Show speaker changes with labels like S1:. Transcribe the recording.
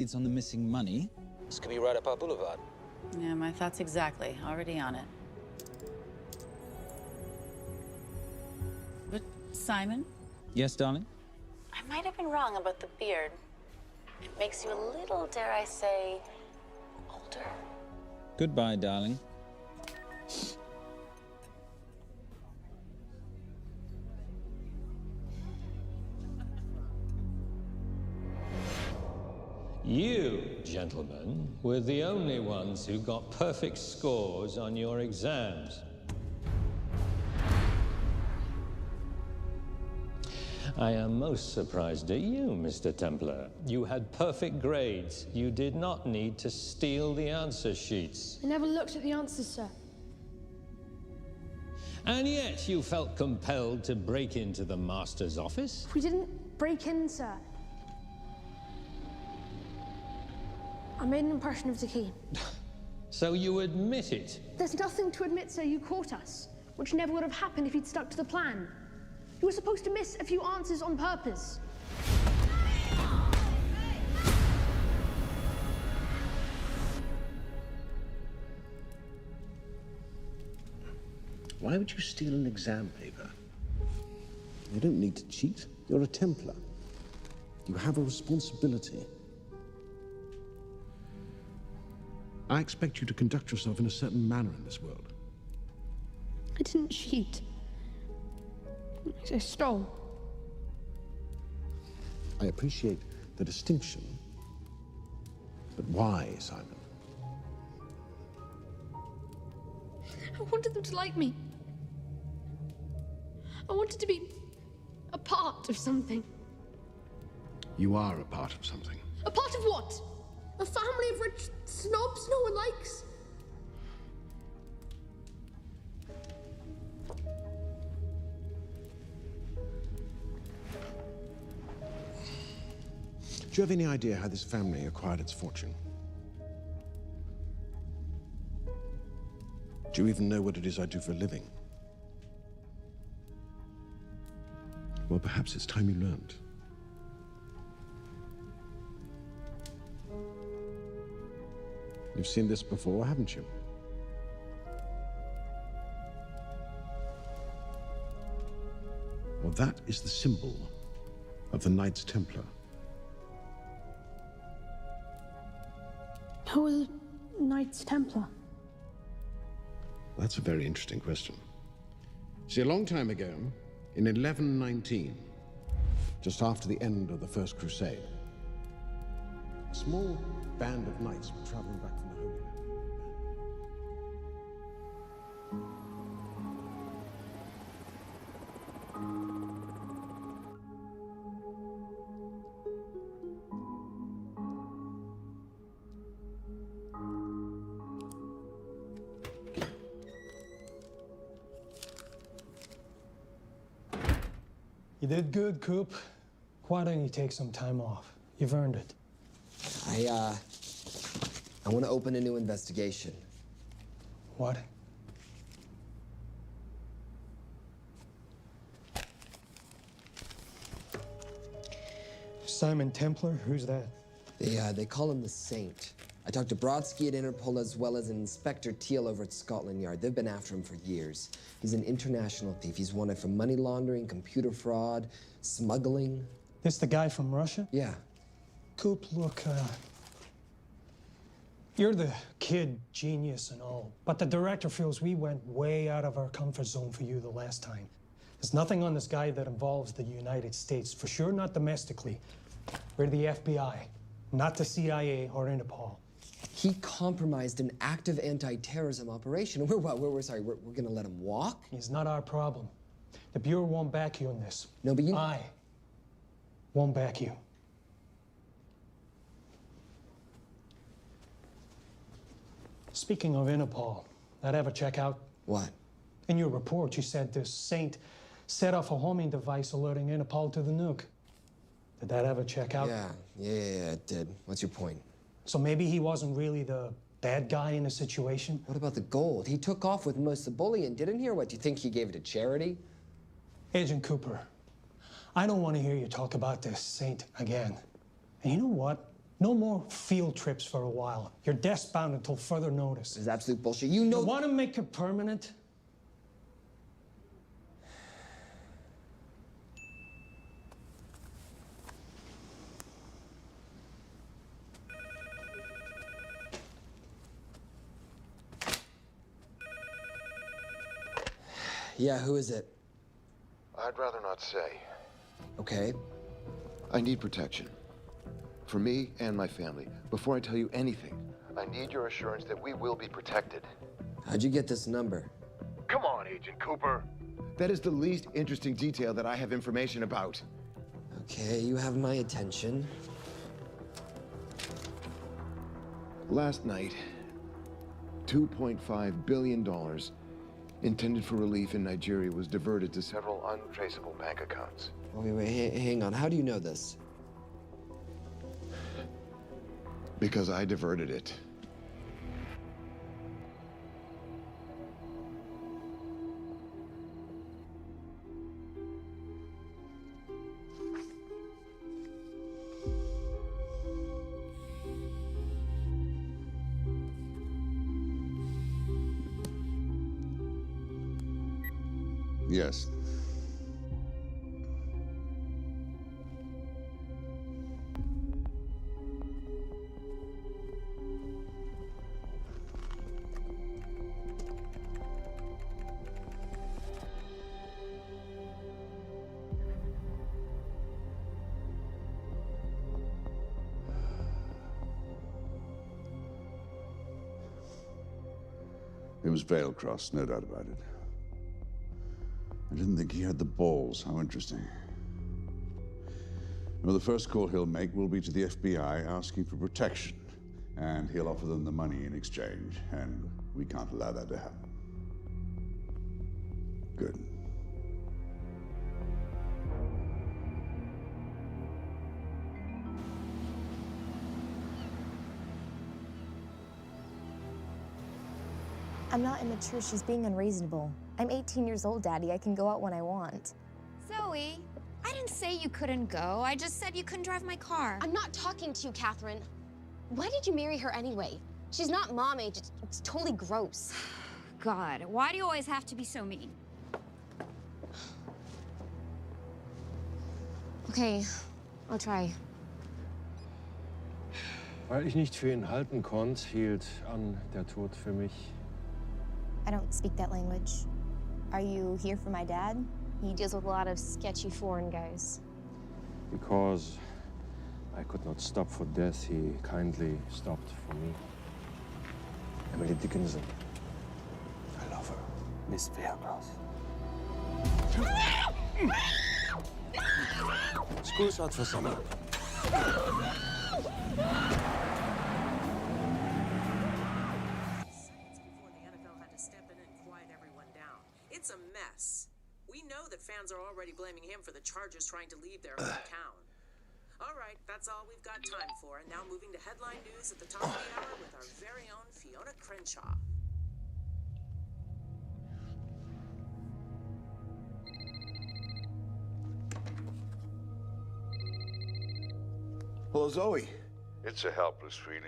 S1: It's on the missing money.
S2: This could be right up our boulevard.
S3: Yeah, my thoughts exactly. Already on it. But, Simon?
S1: Yes, darling?
S3: I might have been wrong about the beard. It makes you a little, dare I say, older.
S1: Goodbye, darling.
S4: You, gentlemen, were the only ones who got perfect scores on your exams. I am most surprised at you, Mr. Templar. You had perfect grades. You did not need to steal the answer sheets.
S5: I never looked at the answers, sir.
S4: And yet you felt compelled to break into the master's office?
S5: We didn't break in, sir. I made an impression of the key.
S4: So you admit it?
S5: There's nothing to admit, sir. You caught us, which never would have happened if you'd stuck to the plan. You were supposed to miss a few answers on purpose.
S6: Why would you steal an exam paper? You don't need to cheat. You're a Templar. You have a responsibility. I expect you to conduct yourself in a certain manner in this world.
S5: I didn't cheat. I stole.
S6: I appreciate the distinction, but why, Simon?
S5: I wanted them to like me. I wanted to be a part of something.
S6: You are a part of something.
S5: A part of what? A family of rich snobs no one likes?
S6: Do you have any idea how this family acquired its fortune? Do you even know what it is I do for a living? Well, perhaps it's time you learned. You've seen this before, haven't you? Well, that is the symbol of the Knights Templar.
S5: Who are the Knights Templar?
S6: That's a very interesting question. See, a long time ago, in 1119, just after the end of the First Crusade, a small band of knights were traveling back from the Holy Land.
S7: You did good, Coop. Why don't you take some time off? You've earned it.
S8: I want to open a new investigation.
S7: What? Simon Templar? Who's that?
S8: They call him the Saint. I talked to Brodsky at Interpol as well as Inspector Teal over at Scotland Yard. They've been after him for years. He's an international thief. He's wanted for money laundering, computer fraud, smuggling.
S7: This the guy from Russia?
S8: Yeah.
S7: Coop, look, you're the kid genius and all, but the director feels we went way out of our comfort zone for you the last time. There's nothing on this guy that involves the United States, for sure not domestically. We're the FBI, not the CIA or Interpol.
S8: He compromised an active anti-terrorism operation. We're gonna let him walk?
S7: It's not our problem. The Bureau won't back you on this.
S8: No, but you...
S7: I won't back you. Speaking of Interpol, that ever check out?
S8: What?
S7: In your report, you said this Saint set off a homing device alerting Interpol to the nuke. Did that ever check out?
S8: Yeah, it did. What's your point?
S7: So maybe he wasn't really the bad guy in the situation?
S8: What about the gold? He took off with most of the bullion, didn't he? Or what, do you think he gave it to charity?
S7: Agent Cooper, I don't want to hear you talk about this Saint again. And you know what? No more field trips for a while. You're desk-bound until further notice.
S8: This is absolute bullshit. You know.
S7: You want to make it permanent?
S8: Yeah, who is it?
S2: I'd rather not say.
S8: Okay.
S2: I need protection. For me and my family. Before I tell you anything, I need your assurance that we will be protected.
S8: How'd you get this number?
S2: Come on, Agent Cooper. That is the least interesting detail that I have information about.
S8: Okay, you have my attention.
S2: Last night, $2.5 billion intended for relief in Nigeria was diverted to several untraceable bank accounts.
S8: Wait, hang on. How do you know this?
S2: Because I diverted it.
S9: Yes. It was Veilcross, no doubt about it. I didn't think he had the balls. How interesting. Well, the first call he'll make will be to the FBI asking for protection. And he'll offer them the money in exchange. And we can't allow that to happen. Good.
S10: I'm not immature. She's being unreasonable. I'm 18 years old, Daddy. I can go out when I want.
S11: Zoe, I didn't say you couldn't go. I just said you couldn't drive my car.
S12: I'm not talking to you, Catherine. Why did you marry her anyway? She's not mom age. It's totally gross.
S11: God, why do you always have to be so mean?
S12: Okay, I'll try.
S13: Weil ich nicht für ihn halten konnte, hielt an der Tod für mich.
S10: I don't speak that language. Are you here for my dad?
S12: He deals with a lot of sketchy foreign guys.
S13: Because I could not stop for death, he kindly stopped for me. Emily Dickinson. I love her. Miss Veilcross. School's out for summer.
S14: It's a mess. We know that fans are already blaming him for the Chargers trying to leave their hometown. All right, that's all we've got time for. And now moving to headline news at the top of the hour with our very own Fiona Crenshaw.
S2: Hello, Zoe.
S9: It's a helpless feeling